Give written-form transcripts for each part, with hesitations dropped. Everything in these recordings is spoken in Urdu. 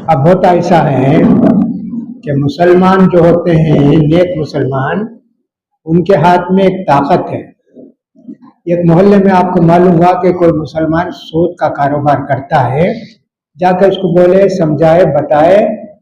اب ہوتا ایسا ہے کہ مسلمان جو ہوتے ہیں نیک مسلمان، ان کے ہاتھ میں ایک طاقت ہے. ایک محلے میں آپ کو معلوم ہوا کہ کوئی مسلمان سود کا کاروبار کرتا ہے، جا کے اس کو بولے، سمجھائے، بتائے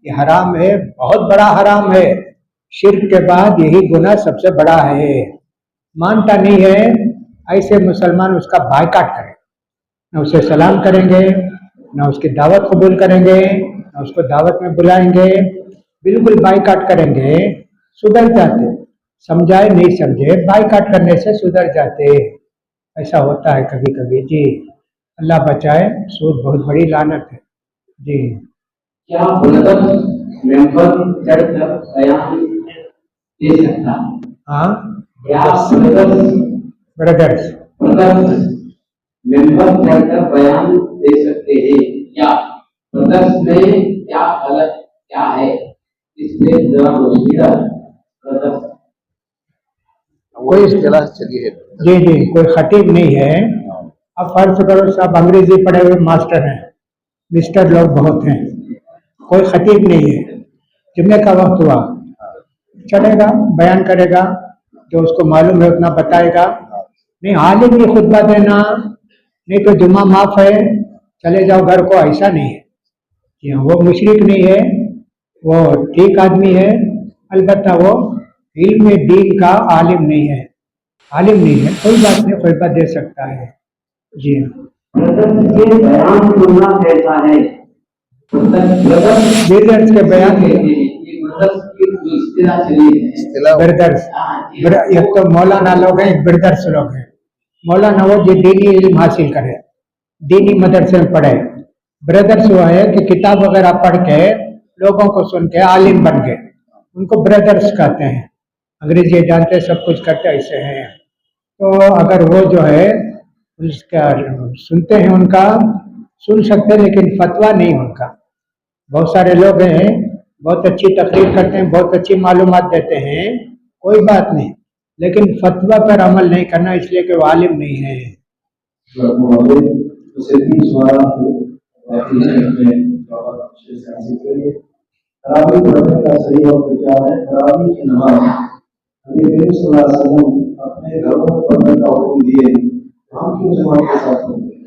یہ حرام ہے، بہت بڑا حرام ہے، شرک کے بعد یہی گناہ سب سے بڑا ہے. مانتا نہیں ہے، ایسے مسلمان اس کا بائیکاٹ کرے، نہ اسے سلام کریں گے، نہ اس کی دعوت قبول کریں گے، نہ اس کو دعوت میں بلائیں گے، بالکل بائیکاٹ کریں گے. سدھر جاتے، سمجھائے نہیں سمجھے، بائیکاٹ کرنے سے سدھر جاتے. ایسا ہوتا ہے کبھی کبھی. جی اللہ بچائے، سود بہت بڑی لعنت ہے. جی کیا بردر ممبر چڑھ کر بیان دے سکتا ہے؟ ہاں، کیا بردرس ممبر چڑھ کر بیان دے سکتے ہیں کیا؟ بردرس میں کیا غلط کیا ہے؟ اس میں ذرا روشنی ڈالیں. کوئی اصطلاح چلی ہے؟ جی جی، کوئی خطیب نہیں ہے. اب فرض کرو صاحب انگریزی پڑھے ہوئے ماسٹر ہیں، مسٹر لوگ بہت ہیں، کوئی خطیب نہیں ہے. جمعے کا وقت ہوا، چلے گا بیان کرے گا، جو اس کو معلوم ہے اتنا بتائے گا. نہیں عالم بھی خطبہ دینا، نہیں تو جمعہ معاف ہے، چلے جاؤ گھر کو، ایسا نہیں ہے. جی ہاں، وہ مشرک نہیں ہے، وہ ٹھیک آدمی ہے، البتہ وہ علم دین کا عالم نہیں ہے. عالم نہیں ہے، کوئی بات نہیں، خطبہ دے سکتا ہے. جی ہاں، بیان سننا کیسا ہے؟ بردرس کے بیان بردرس، ایک تو مولانا لوگ ہیں، ایک بردرس لوگ ہیں. مولانا وہ جو دینی علم حاصل کرے، دینی مدرسے میں پڑھے. بردرس وہ ہے کہ کتاب وغیرہ پڑھ کے لوگوں کو سن کے عالم بن گئے، ان کو بردرس کہتے ہیں. انگریزی جانتے، سب کچھ کرتے، ایسے ہیں. تو اگر وہ جو ہے اس کا سنتے ہیں، ان کا سن سکتے، لیکن فتویٰ نہیں ان کا. بہت سارے لوگ ہیں بہت اچھی تقریر کرتے ہیں، بہت اچھی معلومات دیتے ہیں، کوئی بات نہیں، لیکن فتویٰ پر عمل نہیں کرنا، اس لیے کہ وہ عالم نہیں ہے. تراویح پڑھنے کا صحیح وقت کیا ہے؟ تراویح کی نماز نبی کریم صلی اللہ علیہ وسلم اپنے گھروں میں پڑھنے کا حکم دیے، ہم کیوں جماعت کے ساتھ پڑھتے ہیں؟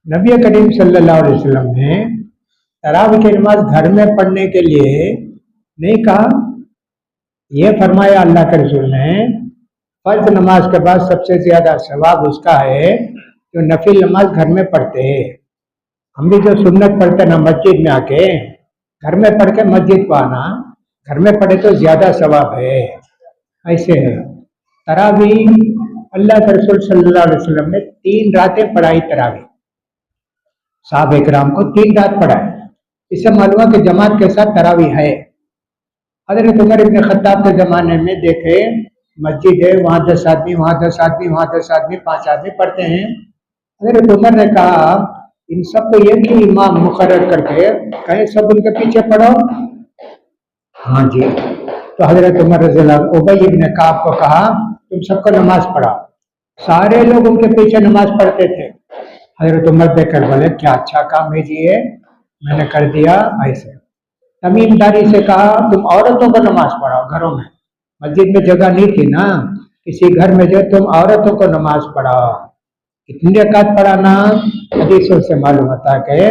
نبی کریم صلی اللہ علیہ وسلم نے تراویح کی نماز گھر میں پڑھنے کے لیے نہیں کہا. یہ فرمایا اللہ کے رسول نے، فرض نماز کے بعد سب سے زیادہ ثواب اس کا ہے جو نفل نماز گھر میں پڑھتے ہیں. ہم بھی جو سنت پڑھتے نا مسجد میں آ کے، گھر میں پڑھ کے مسجد کو آنا، گھر میں پڑھے تو زیادہ ثواب ہے. ایسے ہے تراویح، اللہ کے رسول صلی اللہ علیہ وسلم نے 3 راتیں پڑھائی تراویح، صحابہ کرام کو 3 رات پڑھائے. اس سے معلوم ہے کہ جماعت کے ساتھ تراویح ہے. حضرت عمر ابن خطاب کے زمانے میں دیکھے مسجد ہے، وہاں 10 آدمی، وہاں 10 آدمی، وہاں 10 آدمی، 5 آدمی پڑھتے ہیں. حضرت عمر نے کہا ان سب کو ایک ہی امام مقرر کر کے کہیں سب ان کے پیچھے پڑھو. ہاں جی. تو حضرت عمر رضی اللہ عنہ ابی ابن کعب کو کہا تم سب کو نماز پڑھاؤ. سارے لوگ ان کے پیچھے نماز پڑھتے تھے. حضرت عمر دیکھ کر بولے کیا اچھا کام ہے جی، یہ میں نے کر دیا. ایسے تمیم داری سے کہا تم عورتوں کو نماز پڑھاؤ گھروں میں، مسجد میں جگہ نہیں تھی نا، کسی گھر میں جو تم عورتوں کو نماز پڑھاؤ. کتنی رکعت پڑھانا؟ حدیثوں سے معلوم ہوتا ہے کہ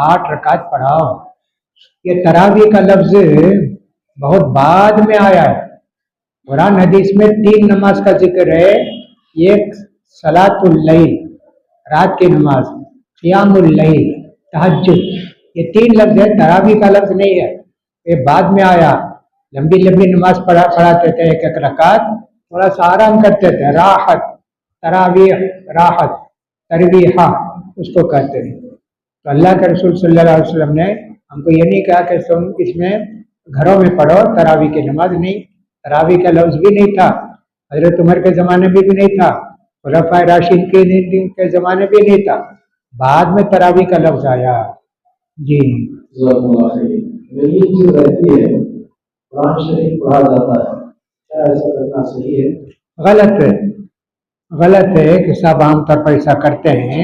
8 رکعت پڑھاؤ. یہ تراویح کا لفظ بہت بعد میں آیا ہے. قرآن حدیث میں 3 نماز کا ذکر ہے. ایک صلاۃ اللیل، رات کی نماز، قیام اللیل، تہجد، یہ 3 لفظ ہے، تراویح کا لفظ نہیں ہے. یہ بعد میں آیا. لمبی لمبی نماز پڑھاتے تھے، 1 رکعت، تھوڑا سا آرام کرتے تھے. راحت، تراویح، راحت، ترویحہ اس کو کہتے ہیں. تو اللہ کے رسول صلی اللہ علیہ وسلم نے ہم کو یہ نہیں کہا کہ تم اس میں گھروں میں پڑھو تراویح کی نماز. نہیں، تراویح کا لفظ بھی نہیں تھا، حضرت عمر کے زمانے میں بھی نہیں تھا، خلفائے راشدین کے زمانے بھی نہیں تھا، بعد میں تراویح کا لفظ آیا. جی یہ جو رہتی ہے قرآن شریف پڑھا جاتا ہے، کیا ایسا کرنا صحیح ہے؟ غلط ہے، غلط ہے کہ سب عام طور پر ایسا کرتے ہیں.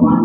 5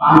5